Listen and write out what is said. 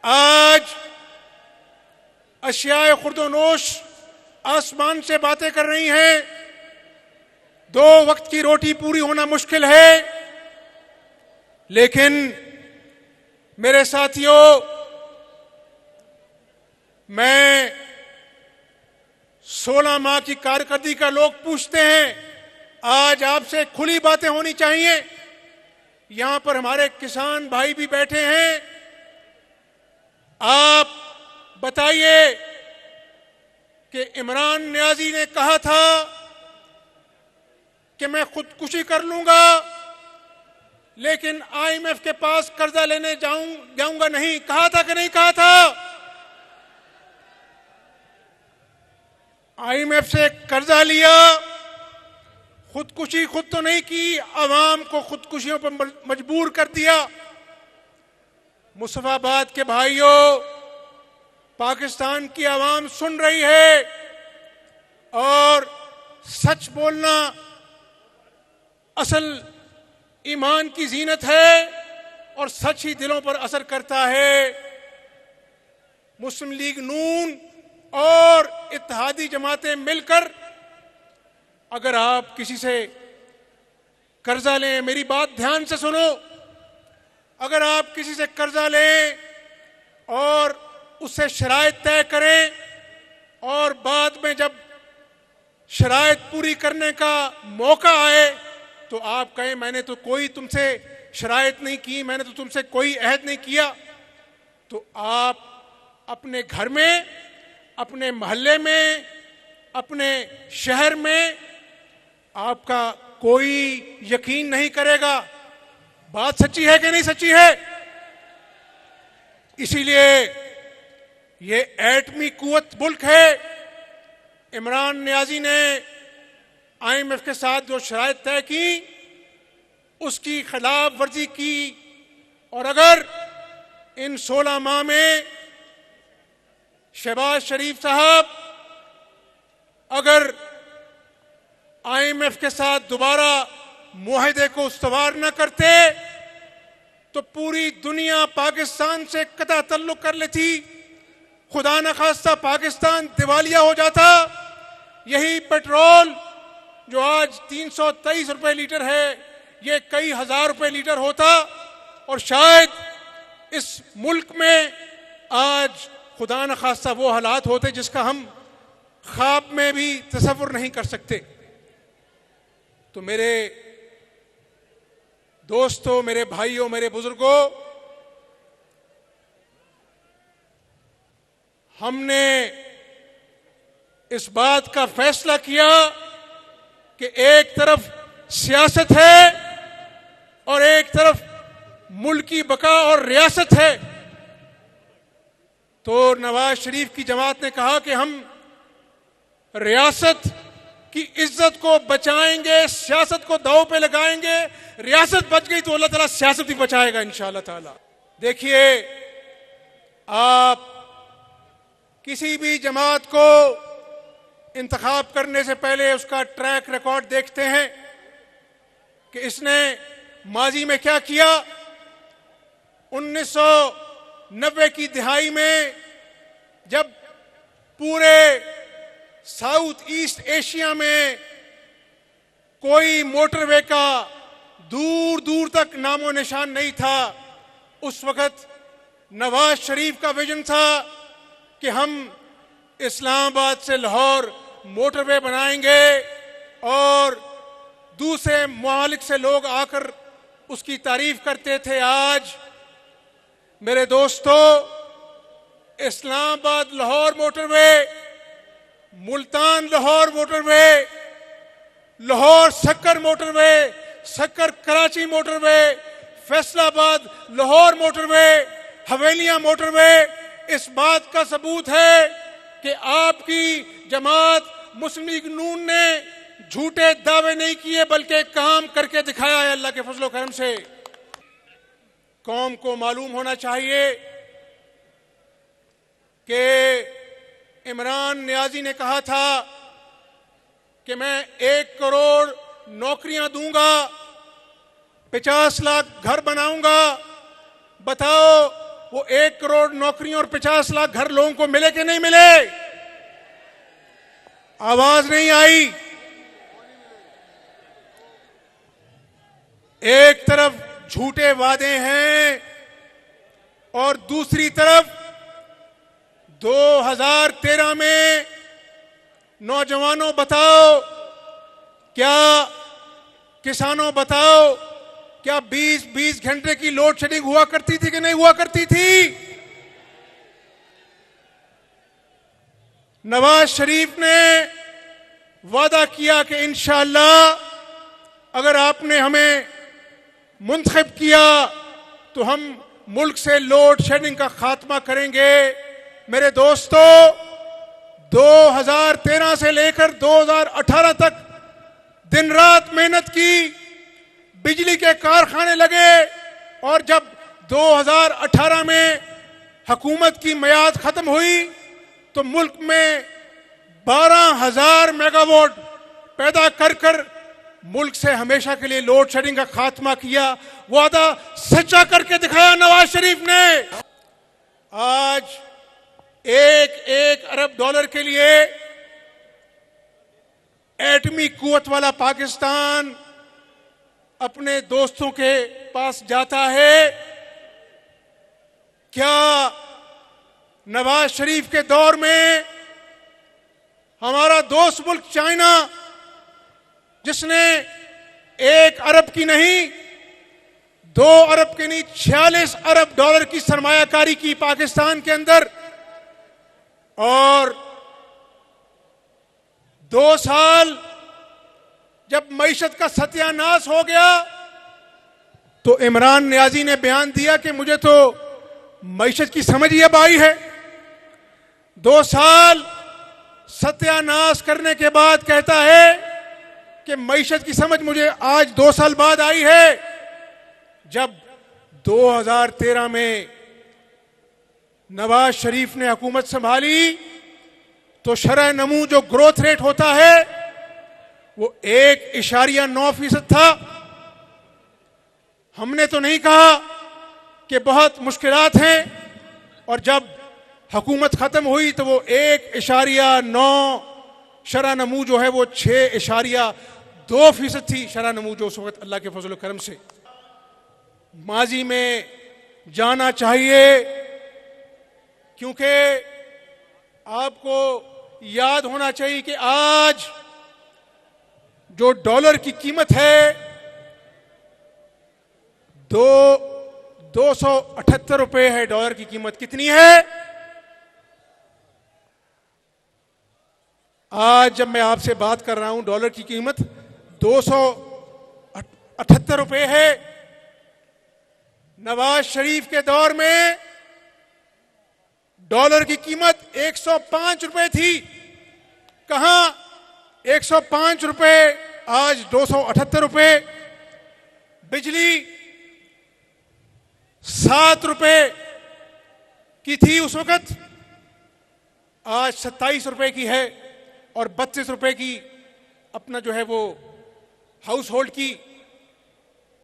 आज अशियाए खुर्दोनोश आसमान से बातें कर रही हैं। 2 वक्त की रोटी पूरी होना मुश्किल है, लेकिन मेरे साथियों, मैं 16 माह की कारकर्दगी का लोग पूछते हैं। आज आपसे खुली बातें होनी चाहिए। यहां पर हमारे किसान भाई भी बैठे हैं। आप बताइए कि इमरान नियाजी ने कहा था कि मैं खुदकुशी कर लूंगा, लेकिन आईएमएफ के पास कर्जा लेने जाऊंगा नहीं। कहा था कि नहीं कहा था? आईएमएफ से कर्जा लिया, खुदकुशी खुद तो नहीं की, आवाम को खुदकुशियों पर मजबूर कर दिया। मुस्तफाबाद के भाइयों, पाकिस्तान की आवाम सुन रही है और सच बोलना असल ईमान की जीनत है और सच ही दिलों पर असर करता है। मुस्लिम लीग नून और इत्तेहादी जमातें मिलकर अगर आप किसी से कर्जा लें, मेरी बात ध्यान से सुनो, अगर आप किसी से कर्जा लें और उससे शराइत तय करें और बाद में जब शराइत पूरी करने का मौका आए तो आप कहें मैंने तो कोई तुमसे शराइत नहीं की, मैंने तो तुमसे कोई अहद नहीं किया, तो आप अपने घर में, अपने मोहल्ले में, अपने शहर में आपका कोई यकीन नहीं करेगा। बात सच्ची है कि नहीं सच्ची है? इसीलिए ये एटमी कुव्वत मुल्क है। इमरान नियाजी ने आईएमएफ के साथ जो शराइत तय की उसकी खिलाफ वर्जी की, और अगर इन 16 माह में शहबाज शरीफ साहब अगर आईएमएफ के साथ दोबारा मुआहदे को उस्तवार न करते तो पूरी दुनिया पाकिस्तान से कतई तल्लुक कर लेती। खुदा न खास्ता पाकिस्तान दिवालिया हो जाता। यही पेट्रोल जो आज 323 रुपए लीटर है, ये कई हजार रुपए लीटर होता और शायद इस मुल्क में आज खुदा न खास्ता वो हालात होते जिसका हम ख्वाब में भी तसव्वुर नहीं कर सकते। तो मेरे दोस्तों, मेरे भाइयों, मेरे बुजुर्गों, हमने इस बात का फैसला किया कि एक तरफ सियासत है और एक तरफ मुल्क की बका और रियासत है। तो नवाज शरीफ की जमात ने कहा कि हम रियासत की इज्जत को बचाएंगे, सियासत को दांव पे लगाएंगे। रियासत बच गई तो अल्लाह ताला सियासत भी बचाएगा इंशाअल्लाह ताला। देखिए, आप किसी भी जमात को इंतखाब करने से पहले उसका ट्रैक रिकॉर्ड देखते हैं कि इसने माजी में क्या किया। 1990 की दिहाई में जब पूरे साउथ ईस्ट एशिया में कोई मोटरवे का दूर दूर तक नामो निशान नहीं था, उस वक्त नवाज शरीफ का विजन था कि हम इस्लामाबाद से लाहौर मोटरवे बनाएंगे और दूसरे मुमालिक से लोग आकर उसकी तारीफ करते थे। आज मेरे दोस्तों, Islamabad Lahore motorway, Multan Lahore motorway, Lahore Sukkur motorway, Sukkur Karachi motorway, Faisalabad Lahore motorway, Havelian motorway, इस बात का सबूत है कि आपकी जमात मुस्लिम लीग नून ने झूठे दावे नहीं किए बल्कि काम करके दिखाया है अल्लाह के फजलो करम से। कौम को मालूम होना चाहिए कि इमरान नियाजी ने कहा था कि मैं 1 करोड़ नौकरियां दूंगा, 50 लाख घर बनाऊंगा। बताओ वो 1 करोड़ नौकरियों और 50 लाख घर लोगों को मिले कि नहीं मिले? आवाज नहीं आई। एक तरफ झूठे वादे हैं और दूसरी तरफ 2013 में नौजवानों बताओ, क्या किसानों बताओ, क्या 20-20 घंटे की लोड शेडिंग हुआ करती थी कि नहीं हुआ करती थी? नवाज शरीफ ने वादा किया कि इंशाअल्लाह अगर आपने हमें मुंतखब किया तो हम मुल्क से लोड शेडिंग का खात्मा करेंगे। मेरे दोस्तों, 2013 से लेकर 2018 तक दिन रात मेहनत की, बिजली के कारखाने लगे और जब 2018 में हुकूमत की मियाद खत्म हुई तो मुल्क में 12,000 मेगावाट पैदा कर कर मुल्क से हमेशा के लिए लोड शेडिंग का खात्मा किया। वादा सच्चा करके दिखाया नवाज शरीफ ने। आज 1 अरब डॉलर के लिए एटमी कुव्वत वाला पाकिस्तान अपने दोस्तों के पास जाता है। क्या नवाज शरीफ के दौर में हमारा दोस्त मुल्क चाइना, जिसने 1 अरब की नहीं 2 अरब की नहीं 46 अरब डॉलर की सरमायाकारी की पाकिस्तान के अंदर, और 2 साल जब मईशत का सत्यानाश हो गया तो इमरान नियाजी ने बयान दिया कि मुझे तो मईशत की समझ ही अब आई है। 2 साल सत्यानाश करने के बाद कहता है कि मईशत की समझ मुझे आज 2 साल बाद आई है। जब 2013 में नवाज शरीफ ने हुकूमत संभाली तो शरह नमू जो ग्रोथ रेट होता है वो 1.9% था। हमने तो नहीं कहा कि बहुत मुश्किलात हैं, और जब हुकूमत खत्म हुई तो वो 1.9 शरह नमू जो है वो 6.2% थी शरह नमू, जो उस वक्त अल्लाह के फजल करम से। माजी में जाना चाहिए, क्योंकि आपको याद होना चाहिए कि आज जो डॉलर की कीमत है 278 रुपए है। डॉलर की कीमत कितनी है? आज जब मैं आपसे बात कर रहा हूं डॉलर की कीमत 278 रुपए है। नवाज शरीफ के दौर में डॉलर की कीमत 105 रुपए थी। कहां 105 रुपए, आज 278 रुपए। बिजली 7 रुपए की थी उस वक्त, आज 27 रुपए की है, और 32 रुपए की अपना जो है वो हाउस होल्ड की